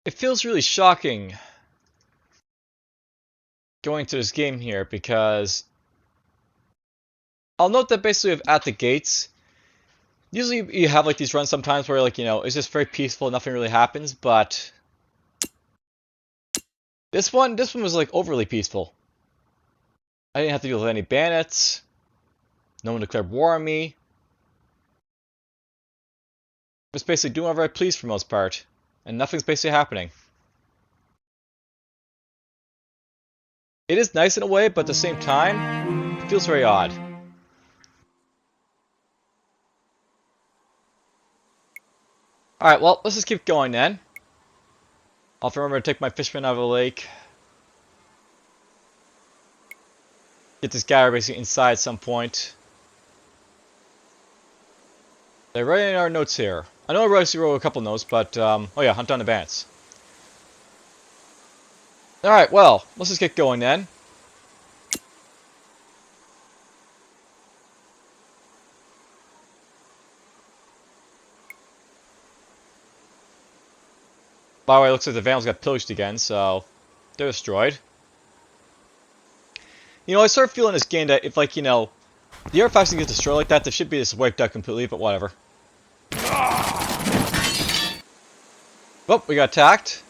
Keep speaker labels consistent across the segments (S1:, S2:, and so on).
S1: It feels really shocking going to this game here because I'll note that basically at the gates, usually you have like these runs sometimes where like, it's just very peaceful, nothing really happens, but this one was like overly peaceful. I didn't have to deal with any bandits. No one declared war on me. Just basically doing whatever I please for the most part, and nothing's basically happening. It is nice in a way, but at the same time, it feels very odd. Alright, well, let's just keep going then. I'll have to remember to take my fishman out of the lake. Get this guy basically inside at some point. They're writing our notes here. I know I wrote a couple notes, but, oh yeah, hunt down the bandits. Alright, well, let's just get going then. By the way, it looks like the vandals got pillaged again, so they're destroyed. I start feeling this game that if, like, the artifacts get destroyed like that, they should be just wiped out completely, but whatever. Oh, we got attacked.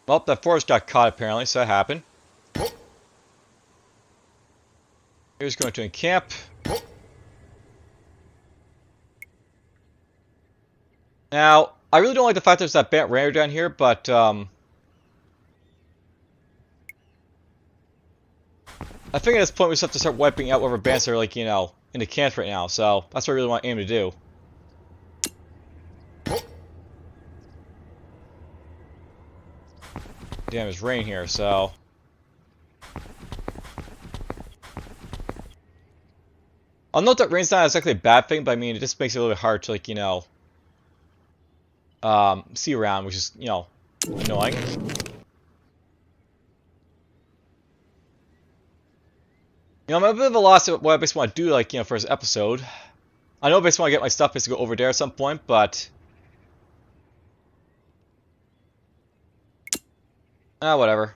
S1: Well, that forest got caught apparently, so that happened. Here's going to encamp. Now, I really don't like the fact there's that Bandit raider down here, but I think at this point we just have to start wiping out whatever bandits are, like, in the camp right now, so that's what I really want to aim to do. Damn, it's rain here, so... I'll note that rain's not exactly a bad thing, but I mean, it just makes it a little bit hard to, like, see around, which is, annoying. I'm a bit of a loss at what I basically want to do, like, for this episode. I know I basically want to get my stuff basically go over there at some point, but... whatever.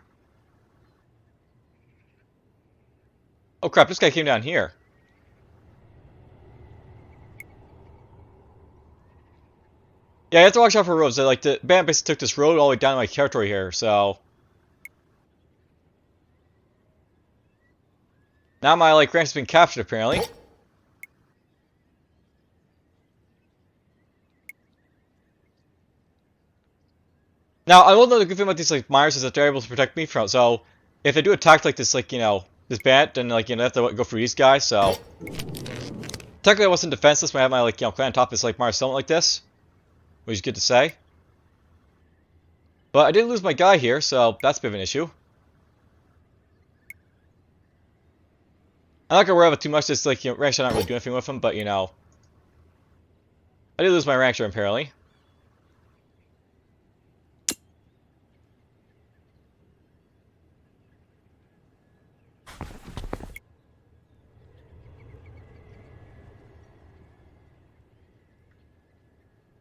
S1: Oh crap, this guy came down here. Yeah, you have to watch out for roads. Like, the band basically took this road all the way down to my territory here, so... Now my, like, ranch has been captured, apparently. Now, I will know the good thing about these, like, miners is that they're able to protect me from... So, if they do attack, like, this, like, this bandit, then, like, they have to go for these guys, so... Technically, I wasn't defenseless when I had my, like, clan on top of this, like, miner settlement like this. Which is good to say. But I did lose my guy here, so that's a bit of an issue. I'm not gonna worry about it too much, just like, rancher, I'm not really doing anything with him, but, I did lose my rancher, apparently.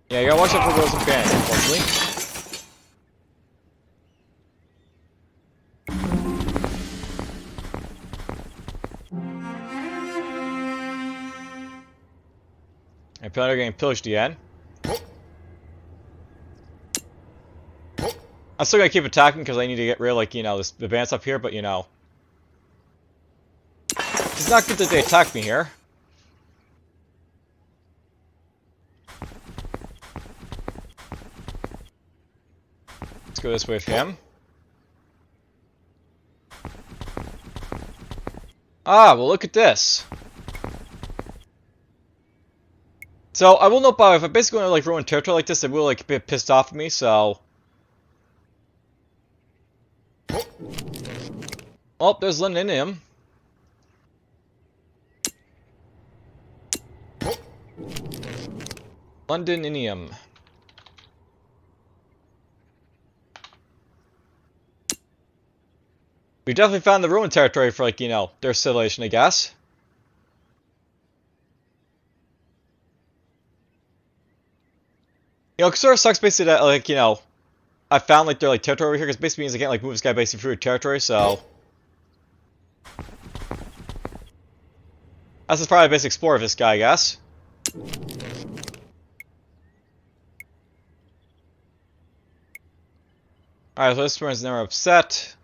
S1: Yeah, you gotta watch out for those and bandits, unfortunately. And apparently they're getting pillaged again. I'm still gonna keep attacking because I need to get rid of, like, the bandits up here, but, it's not good that they attack me here. Let's go this way with him. Ah, well, look at this. So, I will note, by the way, if I'm basically going to, like, ruin territory like this, they will, like, be pissed off at me, so... Oh, there's Londinium. Londinium. We definitely found the ruined territory for, like, their civilization, I guess. You know, it sort of sucks basically that, like, you know, I found, like, their, like, territory over here, because basically means I can't, like, move this guy basically through territory, so... That's just probably a basic explore of this guy, I guess. Alright, so this one's never upset.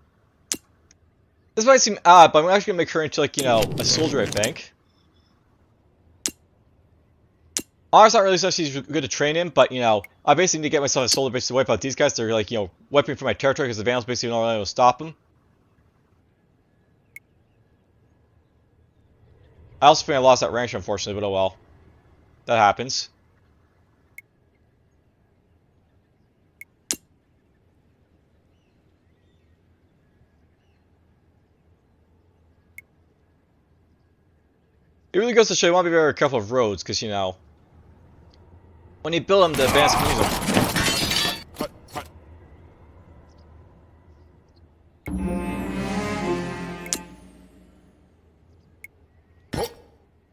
S1: This might seem odd, but I'm actually gonna make her into, like, you know, a soldier, I think. Honestly, not really so she's good to train him, but, you know, I basically need to get myself a soldier basically to wipe out these guys. They're, like, you know, wiping from my territory because the Vandals basically don't know how to stop them. I also think I lost that ranch, unfortunately, but oh well. That happens. It really goes to show you want to be very careful of roads, because, you know, when you build them, the advanced can use them.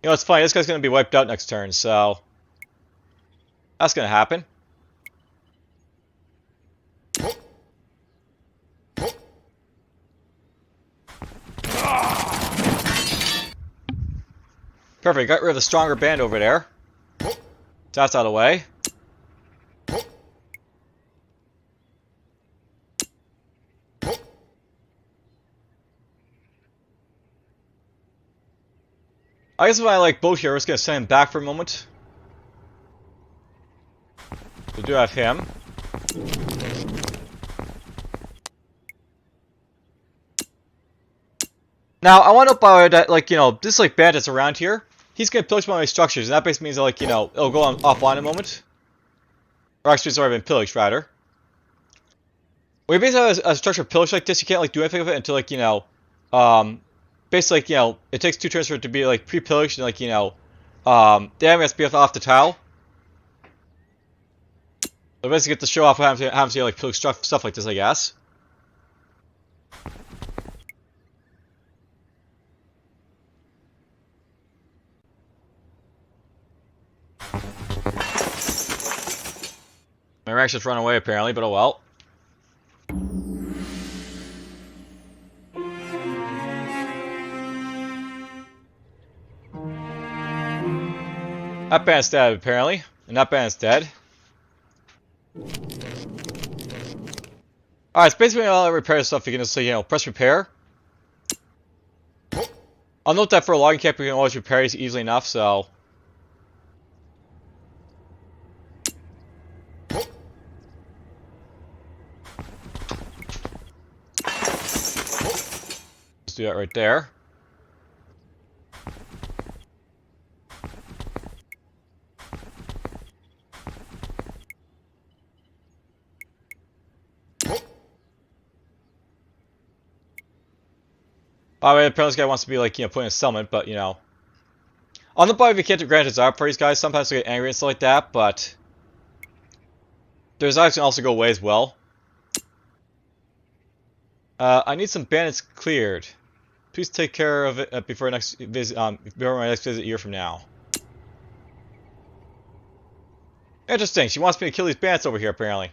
S1: You know, it's funny, this guy's going to be wiped out next turn, so... That's going to happen. Perfect, got rid of the stronger band over there. So that's out of the way. I guess if I like both here, we're just going to send him back for a moment. We do have him. Now, I want to know that, like, you know, this, like, bandits around here, he's going to pillage one of my structures, and that basically means that, like, you know, it'll go on offline a moment. Or actually, it's already been pillaged, rather. When you basically have a structure pillaged like this, you can't, like, do anything with it until, like, you know, basically, like, you know, it takes 2 turns for it to be, like, pre-pillaged, and, like, you know, the enemy has to be off the tile. So basically get to show off having to like, pillage stuff like this, I guess. My ranks just run away, apparently, but oh well. That band's dead, apparently. And that band's dead. Alright, so basically all the repair stuff, you can just, you know, press repair. I'll note that for a logging camp, you can always repair these easily enough, so... Let's do that right there. By the way, apparently this guy wants to be, like, you know, putting a settlement, but, you know. On the body, we can't grant his desire for these guys. Sometimes they get angry and stuff like that, but... their desires can also go away as well. I need some bandits cleared. Please take care of it before my next visit a year from now. Interesting, she wants me to kill these bandits over here, apparently.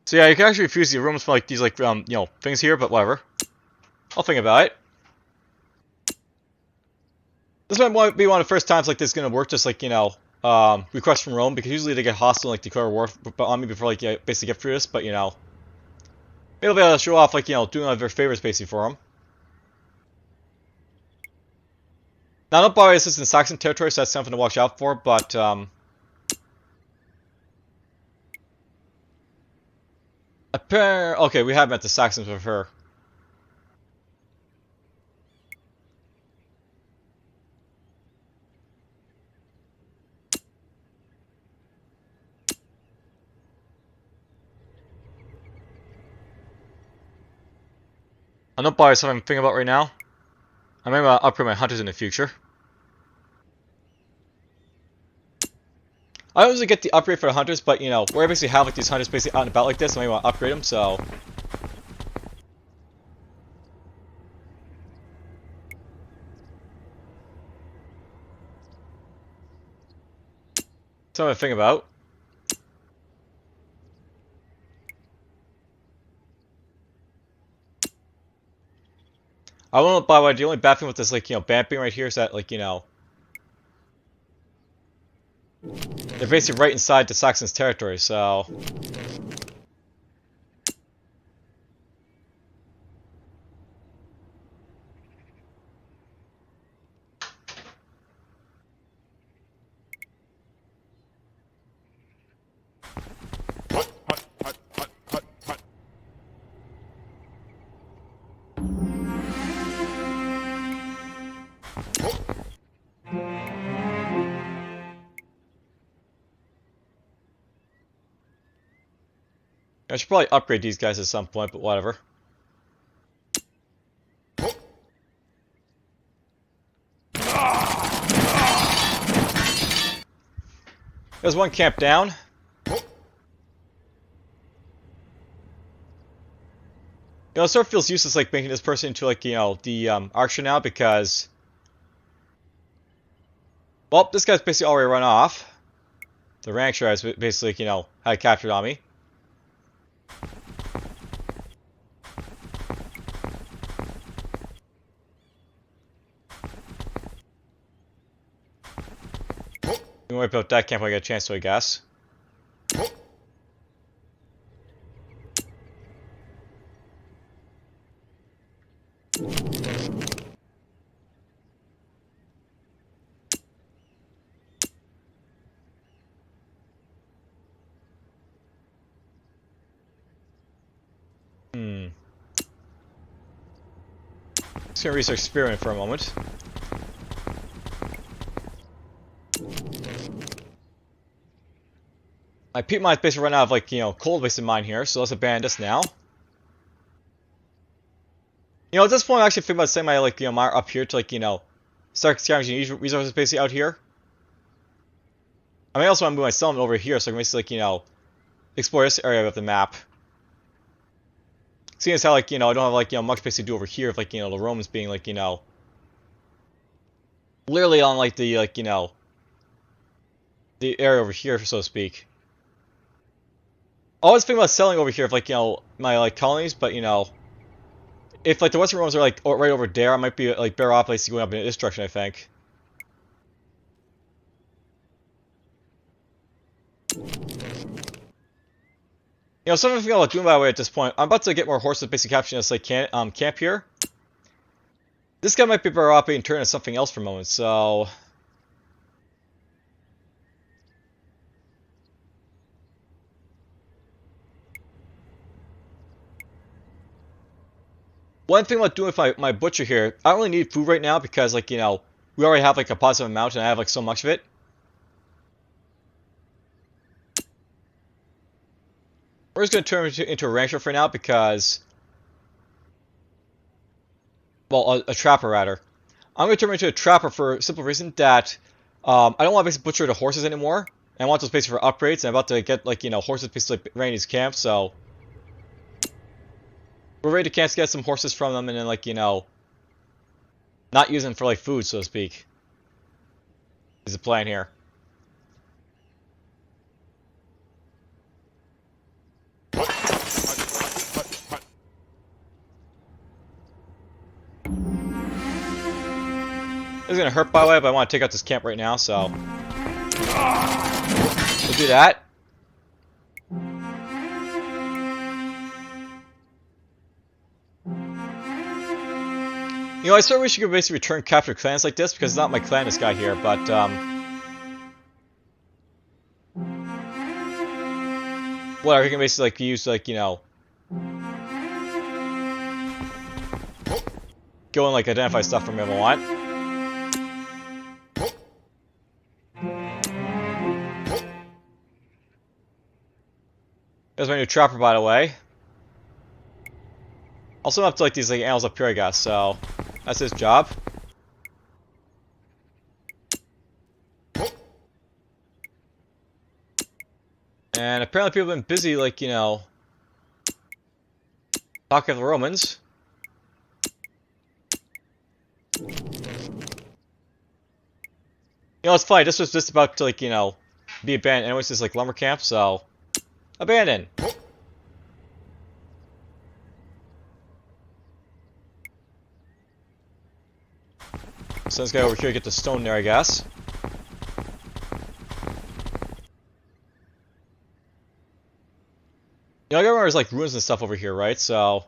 S1: So yeah, you can actually refuse the rooms for, like, these, like, you know, things here, but whatever. I'll think about it. This might be one of the first times, like, this is gonna work, just, like, you know, request from Rome, because usually they get hostile and, like, declare war on me before, like, you basically get through this, but, you know. Maybe I'll be able to show off, like, you know, doing one of their favors, basically, for them. Now, don't bother, this is in Saxon territory, so that's something to watch out for, but, okay, we have met the Saxons with her. I don't bother something I'm thinking about right now. I may want to upgrade my hunters in the future. I don't usually get the upgrade for the hunters, but, you know, where I basically have, like, these hunters basically out and about like this, I may want to upgrade them, so... Something to think about. I don't know, by the way, the only bad thing with this, like, vamping right here is that, like, they're basically right inside the Saxons' territory, so... I should probably upgrade these guys at some point, but whatever. There's one camp down. It sort of feels useless, like, making this person into, like, the archer now, because... Well, this guy's basically already run off. The rancher has basically, had captured on me. We can wipe out that camp when I get a chance to, I guess. Just gonna research experiment for a moment. My peat mine's basically run out of, like, coal waste in mine here, so let's abandon this now. At this point, I actually think about setting my, like, mine up here to, like, start scavenging resources basically out here. I may also want to move my settlement over here so I can basically, like, explore this area of the map. Seeing as how, like, I don't have, like, much space to do over here, if, like, the Romans being, like, literally on, like, the, like, the area over here, so to speak. I always think about selling over here, if, like, my, like, colonies, but, if, like, the Western Romans are, like, right over there, I might be, like, better off, basically, going up in this direction, I think. Something I think about doing, by the way, at this point, I'm about to get more horses, basically capturing this, like, camp here. This guy might be better off being turned into something else for a moment, so... One thing about doing with my butcher here, I don't really need food right now because, like, we already have, like, a positive amount and I have, like, so much of it. We're just going to turn him into a rancher for now because... Well, a trapper, rather. I'm going to turn him into a trapper for a simple reason that I don't want to basically butcher the horses anymore. And I want those basically for upgrades, and I'm about to get, like, horses basically like, running these camps, so... We're ready to get some horses from them and then, like, not use them for, like, food, so to speak. Is the plan here. This is gonna hurt, by the way, but I want to take out this camp right now, so... We'll do that. I sort of wish you could basically return captured clans like this, because it's not my clan, this guy here, but, whatever, you can basically, like, use, like, go and, like, identify stuff from him if I want. There's my new trapper, by the way. Also, I'm up to, like, these, like, animals up here, I guess, so... That's his job. And apparently people have been busy, like, talking to the Romans. It's funny, this was just about to, like, be abandoned anyways, this like lumber camp, so abandon. So this guy over here get the stone there, I guess. You know, I gotta remember there's like ruins and stuff over here, right? So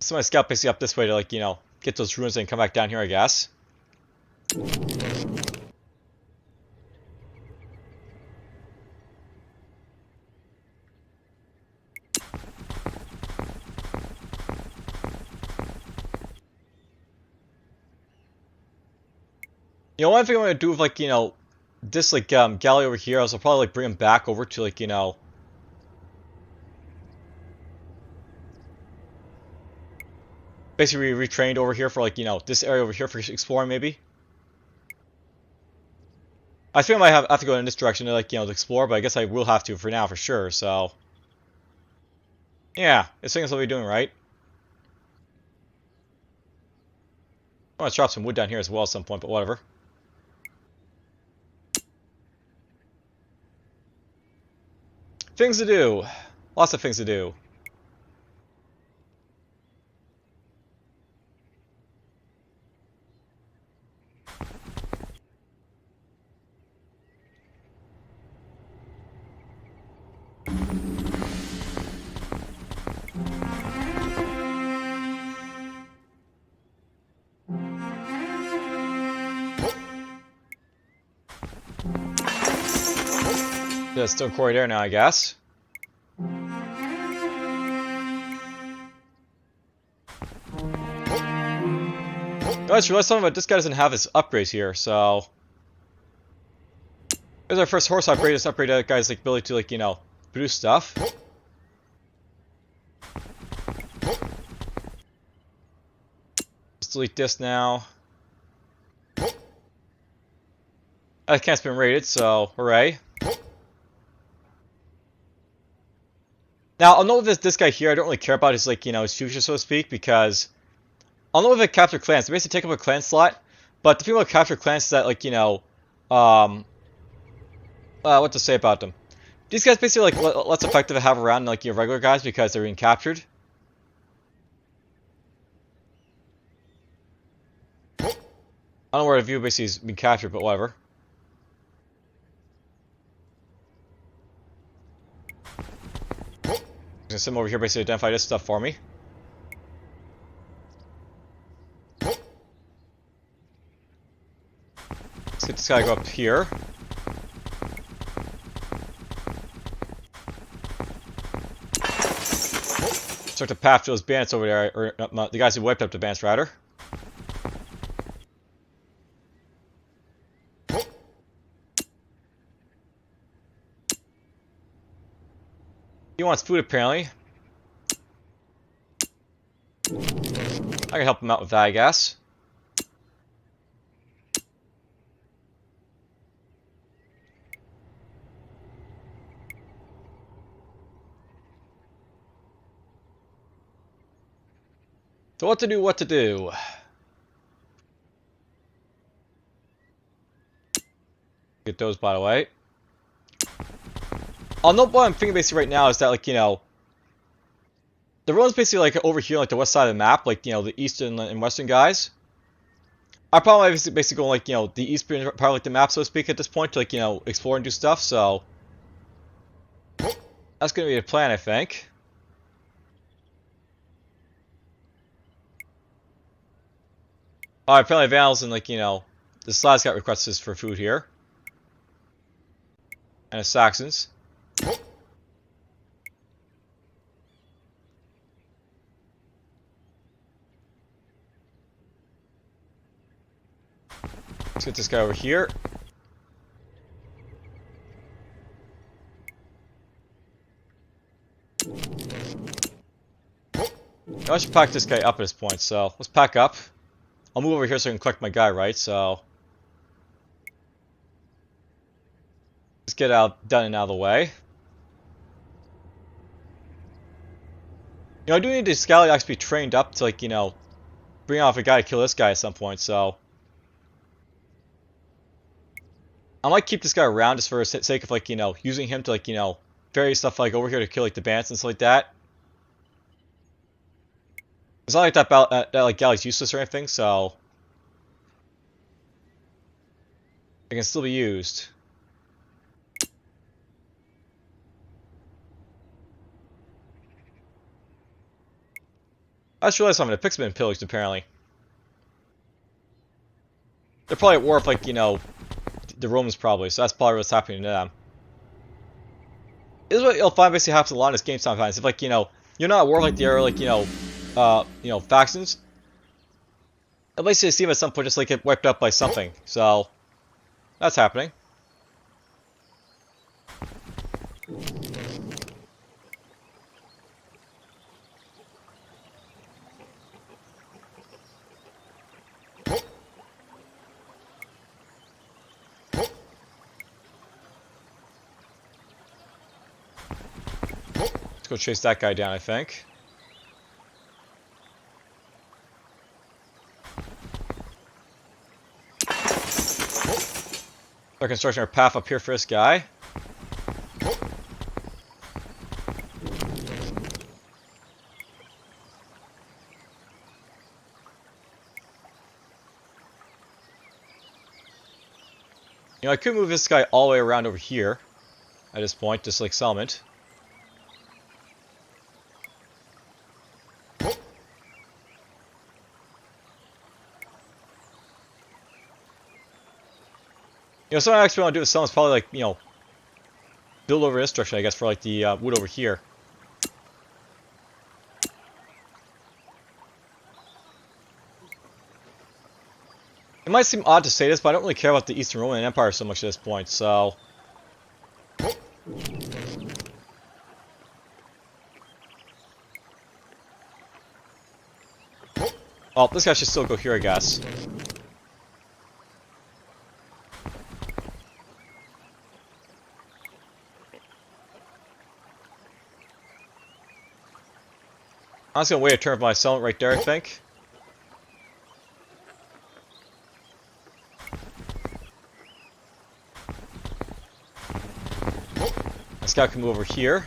S1: my scout basically up this way to like, you know, get those ruins and come back down here, I guess. You know, one thing I'm gonna do with like, you know, this like galley over here, I'll probably like bring him back over to like, you know, basically retrained over here for like, you know, this area over here for exploring maybe. I think I might have to go in this direction to like, you know, to explore, but I guess I will have to for now for sure, so. Yeah, this thing is what we're doing, right? I want to chop some wood down here as well at some point, but whatever. Things to do. Lots of things to do. There's still quarry there now, I guess. I just realized something about this guy doesn't have his upgrades here, so. Here's our first horse upgrade. Just upgrade that guy's like ability to like, you know, produce stuff. Let's delete this now. That camp's been raided, so hooray. Now, I'll know this guy here, I don't really care about his, like, you know, his future, so to speak, because I'll know if it capture clans. They basically take up a clan slot, but the thing about capture clans is that, like, you know, what to say about them. These guys basically, like, less effective to have around, like, your regular guys because they're being captured. I don't know where the view basically is being captured, but whatever. I'm gonna send him over here basically to identify this stuff for me. Let's get this guy to go up here. Start to path to those bandits over there, or the guys who wiped up the bandits, rather. He wants food, apparently. I can help him out with that, I guess. So what to do, what to do? Get those, by the way. I'll note what I'm thinking basically right now is that, like, you know, the road's basically like over here, like the west side of the map, like, you know, the eastern and western guys. I probably basically go like, you know, the eastern part of like the map, so to speak, at this point to like, you know, explore and do stuff, so that's gonna be the plan, I think. Alright, apparently Vandals and like, you know, the Slavs got requests for food here. And the Saxons. Let's get this guy over here. I should pack this guy up at this point, so let's pack up. I'll move over here so I can collect my guy, right? So let's get done and out of the way. You know, I do need this guy to actually be trained up to, like, you know, bring off a guy to kill this guy at some point, so I might keep this guy around just for the sake of, like, you know, using him to, like, you know, various stuff like over here to kill, like, the bandits and stuff like that. It's not like that like, galley's useless or anything, so it can still be used. I just realized I'm gonna pick some pillaged, apparently. They're probably at war with, like, you know, the Romans probably, so that's probably what's happening to them. This is what you'll find basically happens a lot in this game sometimes. If, like, you know, you're not at war like the other, like, you know, factions, at least you see them at some point just like get wiped out by something. So that's happening. Let's go chase that guy down, I think. Start constructing our path up here for this guy. You know, I could move this guy all the way around over here at this point, just like settlement. You know, something I actually want to do with some is probably, like, you know, build over this direction, I guess, for, like, the wood over here. It might seem odd to say this, but I don't really care about the Eastern Roman Empire so much at this point, so well, this guy should still go here, I guess. I'm just gonna wait a turn for my settlement right there, I think. This guy can move over here.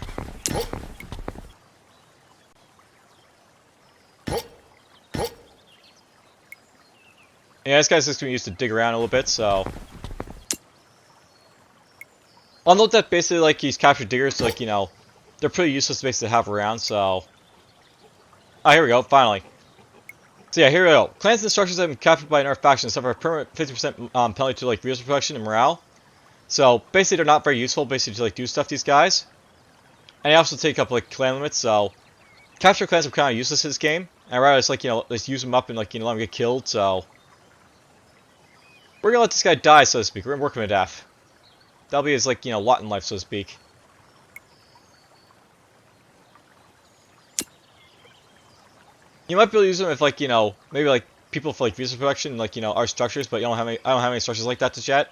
S1: Yeah, this guy's just gonna be used to dig around a little bit, so I'll note that basically, like, he's captured diggers, so, like, you know, they're pretty useless basically to have around, so oh, here we go, finally. So yeah, here we go. Clans and structures that have been captured by another faction suffer a permanent 50% penalty to, like, resource production and morale. So basically they're not very useful basically to, like, do stuff, these guys. And they also take up, like, clan limits, so capture clans are kind of useless in this game. And I'd rather just, like, you know, just use them up and, like, you know, let them get killed, so we're gonna let this guy die, so to speak. We're gonna work him to death. That'll be his, like, you know, lot in life, so to speak. You might be able to use them if, like, you know, maybe, like, people for, like, resource production, like, you know, our structures, but I don't have any structures like that just yet.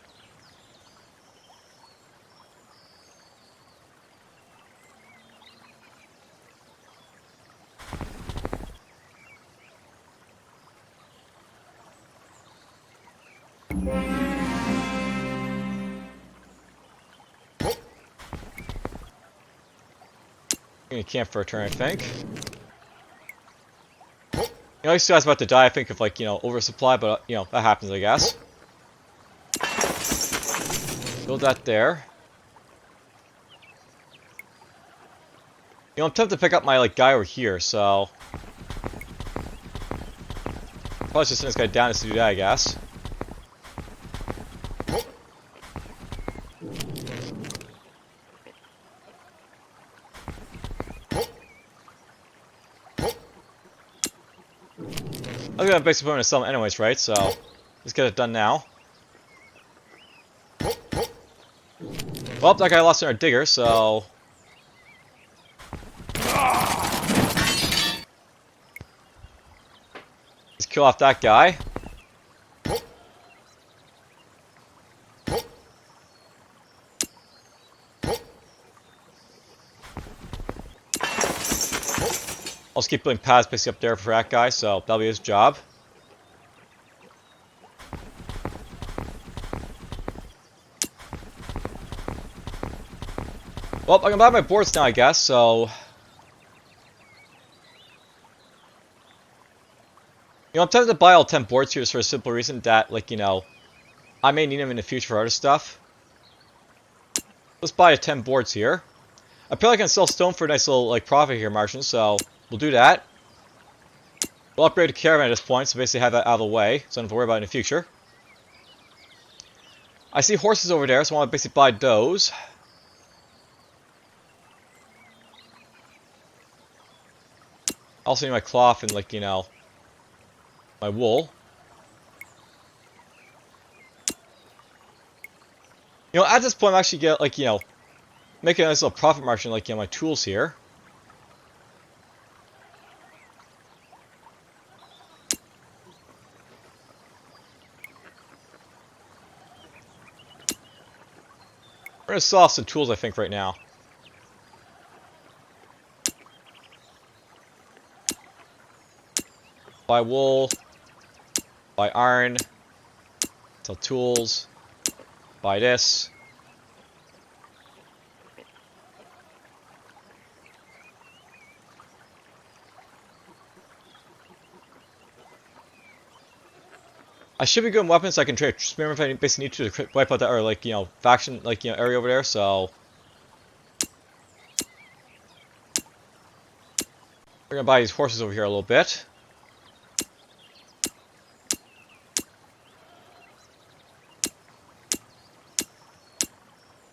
S1: I'm gonna camp for a turn, I think. You know, these guys about to die, I think, of, like, you know, oversupply, but, you know, that happens, I guess. Build that there. You know, I'm tempted to pick up my, like, guy over here, so probably just send this guy down just to do that, I guess. I'm gonna basically put him in a settlement anyways, right? So let's get it done now. Well, that guy lost our digger, so let's kill off that guy. I'll just keep putting paths basically up there for that guy, so that'll be his job. Well, I can buy my boards now, I guess, so... You know, I'm tempted to buy all 10 boards here just for a simple reason that, like, you know, I may need them in the future for other stuff. Let's buy 10 boards here. I feel like I can sell stone for a nice little, like, profit here, Martian, so we'll do that. We'll upgrade the caravan at this point, so basically have that out of the way, so I don't have to worry about it in the future. I see horses over there, so I want to basically buy those. Also need my cloth and, like, you know, my wool. You know, at this point, I'm actually get, like, you know, making a nice little profit margin, like, you know, my tools here. We're gonna sell off some tools, I think, right now. Buy wool. Buy iron. Sell tools. Buy this. I should be good in weapons, so I can trade. Remember if I basically need to wipe out that, or like, you know, faction, like, you know, area over there, so. We're gonna buy these horses over here a little bit.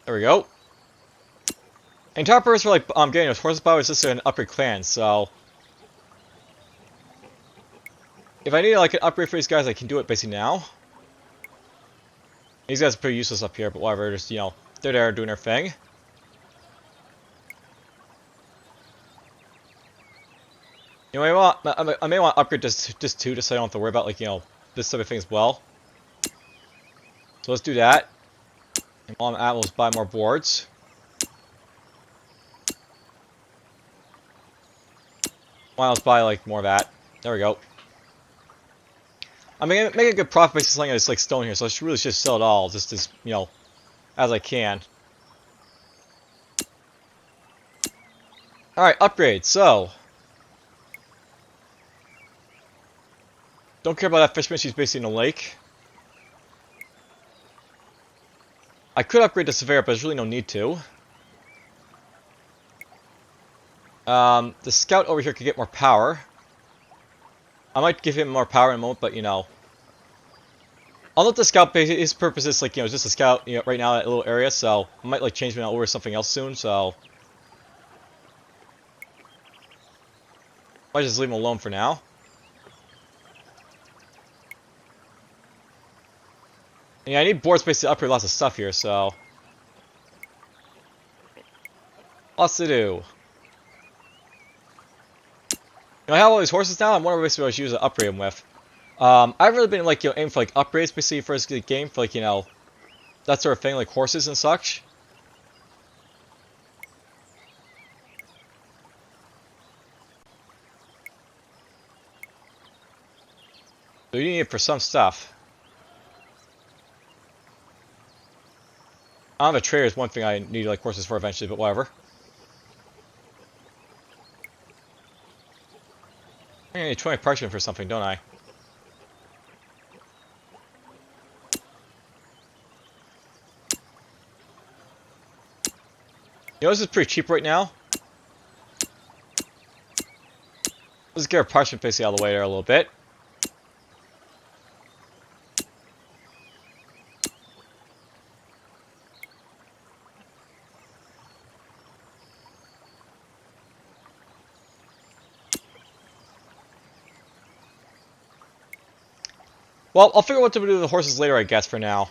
S1: There we go. And top purpose for, like, getting those horses by was just an upgrade clan, so. If I need, like, an upgrade for these guys, I can do it basically now. These guys are pretty useless up here, but whatever, just, you know, they're there doing their thing. You know, I may want to upgrade this too, just so I don't have to worry about, like, you know, this type of thing as well. So let's do that. And while I'm at, let's buy more boards. Why let's buy, like, more of that. There we go. I'm making a good profit based on something that's like stone here, so I should really just sell it all, just as, you know, as I can. Alright, upgrade, so. Don't care about that fishman, she's basically in the lake. I could upgrade the Severa, but there's really no need to. The scout over here could get more power. I might give him more power in a moment, but, you know. I'll let the scout, his purpose is, like, you know, just a scout, you know, right now in that little area, so I might, like, change him out over something else soon, so. Might just leave him alone for now. And yeah, I need board space to upgrade lots of stuff here, so. Lots to do. You know, I have all these horses now. I'm wondering basically what I should use to upgrade them with. I've really been, like, you know, aiming for, like, upgrades basically for this game, for, like, you know, that sort of thing, like horses and such. So you need it for some stuff. I don't have a trader is one thing I need, like, horses for eventually, but whatever. I need 20 parchment for something, don't I? You know, this is pretty cheap right now. Let's get our parchment basically out of the way there a little bit. Well, I'll figure out what to do with the horses later, I guess, for now.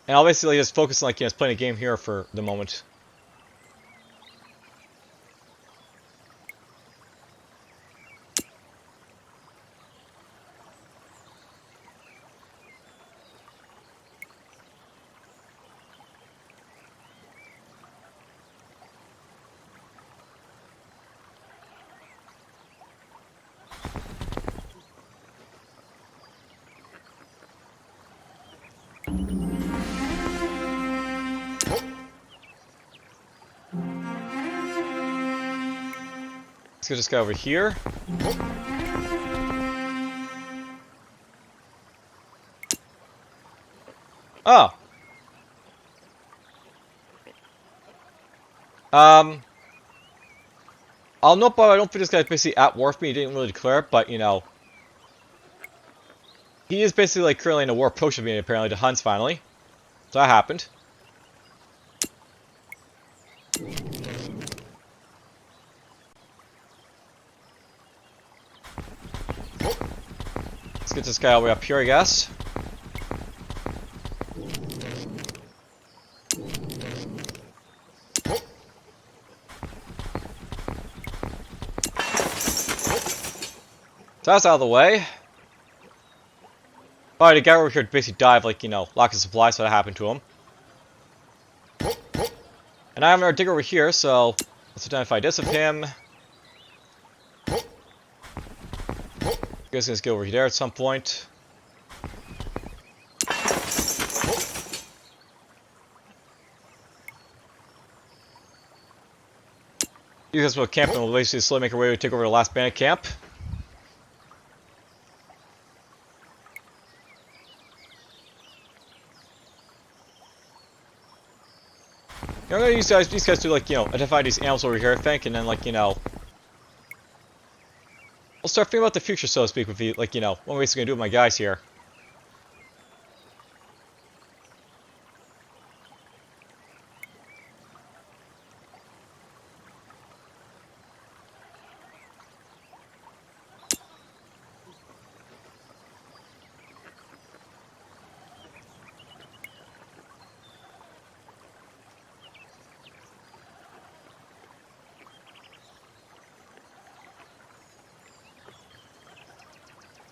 S1: And I'll basically just focus on, like, you know, just playing a game here for the moment. Let's get this guy over here. Oh. I'll note, but I don't think this guy's basically at war with me. He didn't really declare it, but, you know. He is basically, like, currently in a war approach with me, apparently, to Huns, finally. So that happened. Let's get this guy all the way up here, I guess. So that's out of the way. Alright, the guy over here basically died, like, you know, lack of supply, so that happened to him. And I have another digger over here, so let's identify this of him. You guys gonna get over there at some point. You guys will camp and we'll basically slowly make our way to take over the last bandit camp. I'm gonna use these guys to, like, you know, identify these animals over here, I think, and then, like, you know, I'll start thinking about the future, so to speak, with you, like, you know, what I'm basically gonna do with my guys here.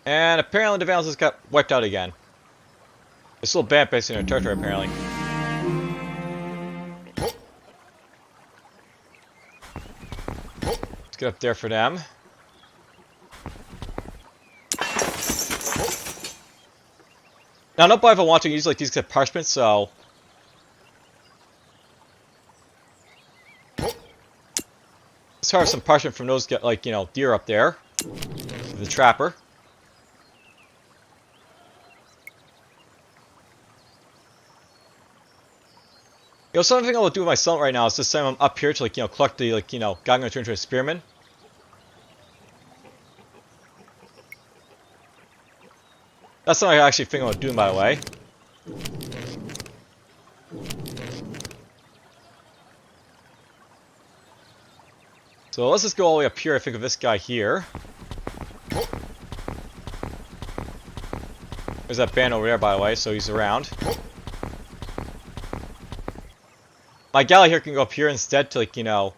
S1: And apparently the Vandals just got wiped out again. There's still bad based in their territory, apparently. Let's get up there for them. Now, not by if I want to use, like, these kind of parchments, so let's harvest some parchment from those, like, you know, deer up there. The trapper. You know, something I will do with my settlement right now is just send them up here to, like, you know, collect the, like, you know, guy I'm going to turn into a spearman. That's something I actually think about doing, by the way. So let's just go all the way up here, I think, of this guy here. There's that band over there, by the way, so he's around. My galley here can go up here instead to, like, you know,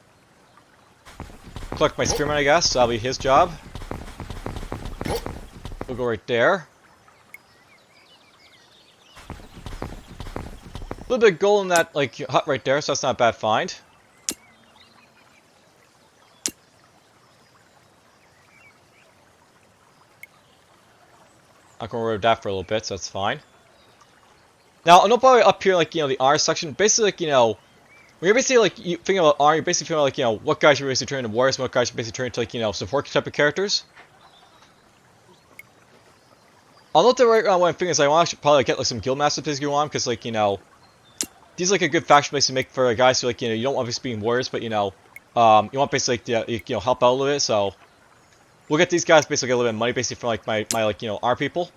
S1: collect my spearman, I guess. So that'll be his job. We'll go right there. A little bit of gold in that, like, hut right there, so that's not a bad find. I'll go rid of that for a little bit, so that's fine. Now, I'll probably up here, like, you know, the R section. Basically, like, you know, when you're basically, like, you thinking about R, you're basically thinking about, like, you know, what guys should basically turn into warriors and what guys should basically turn into, like, you know, support type of characters. I'll note that right around what I'm thinking is I want to probably get, like, some guild masters basically on, because, like, you know, these are, like, a good faction base to make for guys who, like, you know, you don't want to be being warriors, but, you know, you want basically, like, you know, help out a little bit, so we'll get these guys basically get a little bit of money basically from, like, my like, you know, R people.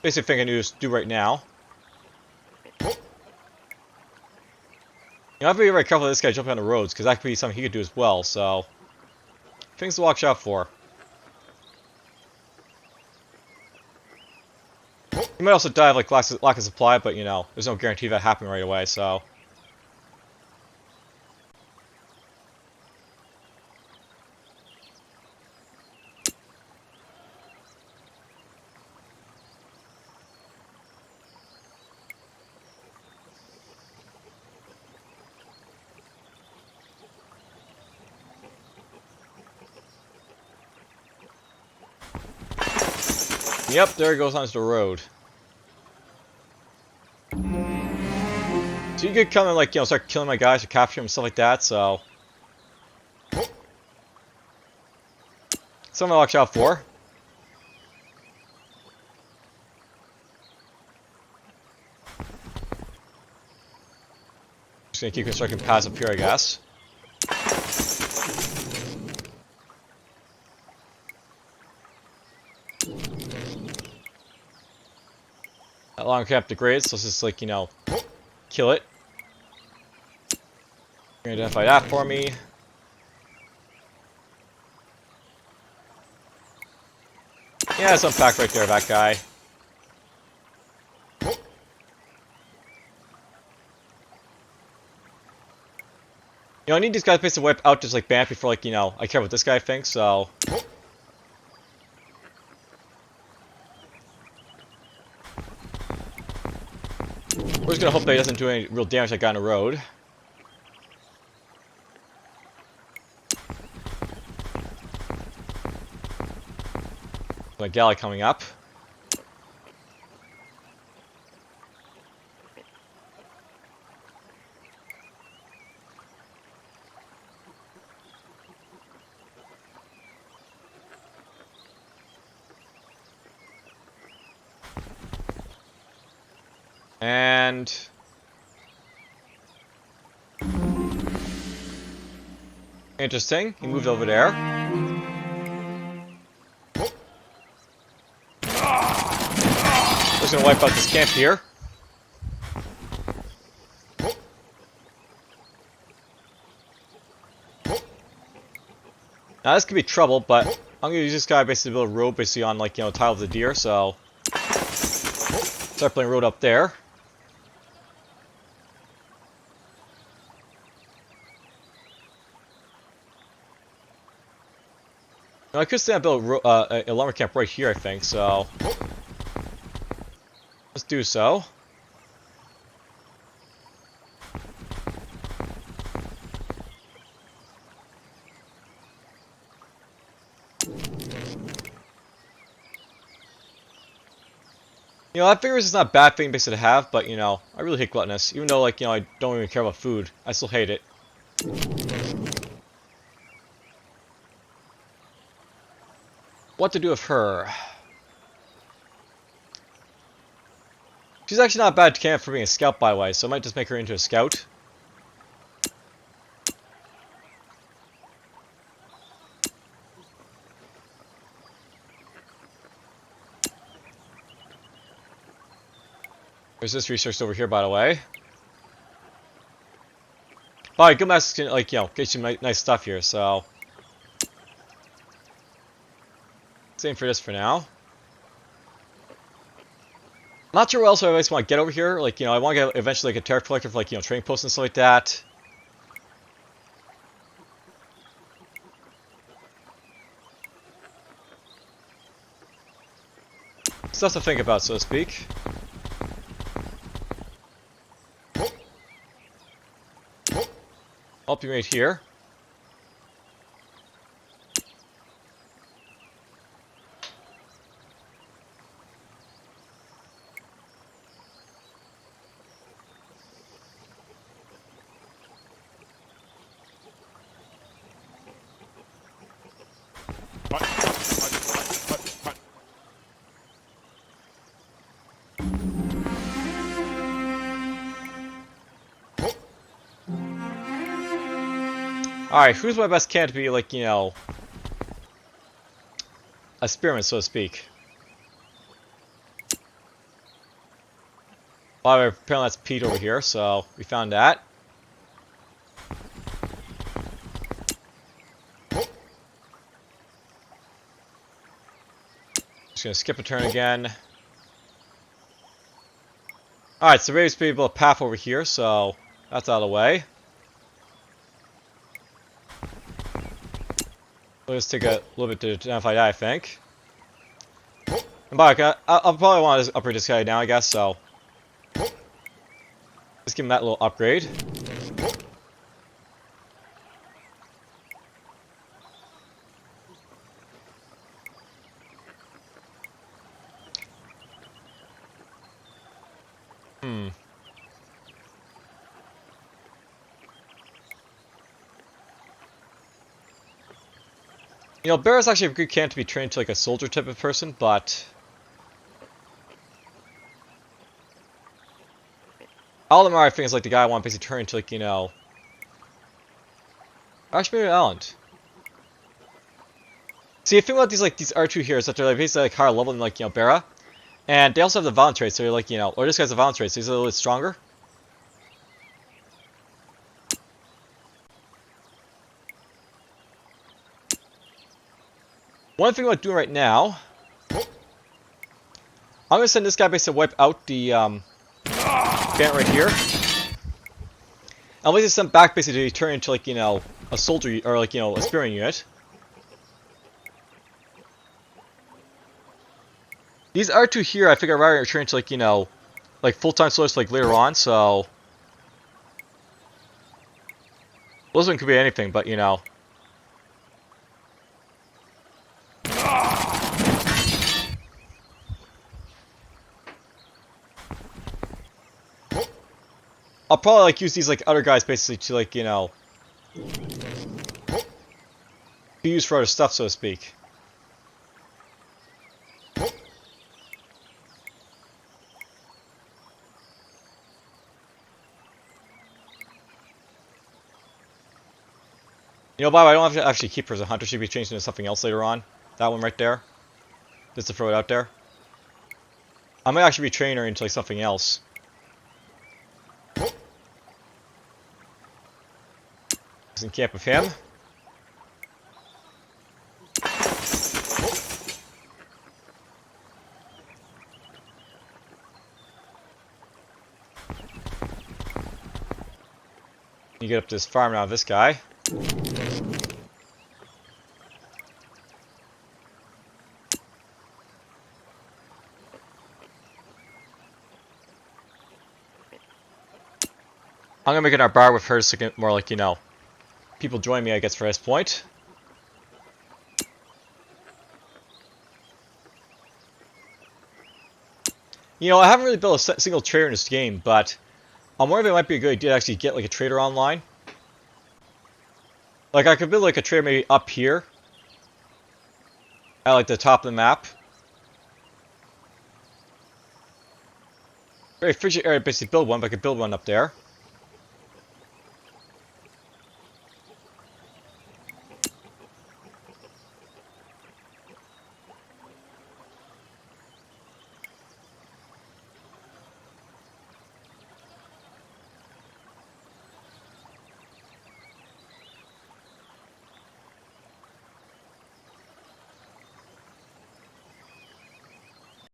S1: Basically thing I need to do right now. You know, I have to be very careful with this guy jumping on the roads, because that could be something he could do as well, so things to watch out for. He might also die of, like, lack of supply, but, you know, there's no guarantee that happening right away, so. Yep, there he goes onto the road. So you could come and, like, you know, start killing my guys or capture them and stuff like that, so Something to watch out for. Just gonna keep constructing paths up here, I guess. That long camp degrades, so let's just, like, you know, kill it. You're gonna identify that for me. Yeah, it's unpacked right there, that guy. You know, I need these guys basically wipe out just like Bandit before, like, you know, I care what this guy thinks, so. We're just gonna hope that he doesn't do any real damage that guy on the road. My galley coming up. And interesting, he moved over there. Just gonna wipe out this camp here. Now this could be trouble, but I'm gonna use this guy basically to build a road basically on, like, you know, tile of the deer, so start playing road up there. Now, I could stand build a lumber camp right here, I think, so let's do so. You know, that figures is not a bad thing basically to have, but, you know, I really hate gluttonous. Even though, like, you know, I don't even care about food, I still hate it. What to do with her? She's actually not a bad candidate for being a scout, by the way, so I might just make her into a scout. There's this research over here, by the way. Alright, good mess can, like, you know, get you nice stuff here, so. Same for this for now. Not sure what else I always want to get over here. Like, you know, I want to get eventually like a tariff collector for, like, you know, trading posts and stuff like that. Stuff to think about, so to speak. I'll be right here. Alright, who's my best candidate to be, like, you know, a spearman, so to speak? By the way, apparently that's Pete over here, so we found that. Just gonna skip a turn again. Alright, so Raven's able to path over here, so that's out of the way. Let's take a little bit to identify that, I think. And by the way, I'll probably want to upgrade this guy now, I guess, so. Let's give him that little upgrade. You know, Bear is actually a good candidate to be trained to like a soldier type of person, but Aldemar I think is like the guy I want to basically turn into like, you know, actually maybe Elend. See, the thing about these R2 here is that they're like basically like higher level than like, you know, Bera. And they also have the violent traits, so you're like, you know, or this guy's a violent trait, so he's a little bit stronger. One thing about doing right now, I'm gonna send this guy basically to wipe out the Bandit right here. I'll basically send back basically to turn into like, you know, a soldier or like, you know, a spearing unit. These R2 here, I think I'd rather turn into like, you know, like full-time soldiers like later on, so those one could be anything, but you know. I'll probably like use these like other guys basically to like, you know, be used for other stuff, so to speak. You know, by the way, I don't have to actually keep her as a hunter. She'll be changed into something else later on. That one right there. Just to throw it out there. I might actually be training her into like something else. He's in camp with him. You get up to this farm now, this guy. I'm gonna make it our bar with her so get more like, you know, people join me, I guess, for this point. You know, I haven't really built a single trader in this game, but I'm wondering if it might be a good idea to actually get like a trader online. Like I could build like a trader maybe up here. At like the top of the map. Very efficient area to basically build one, but I could build one up there.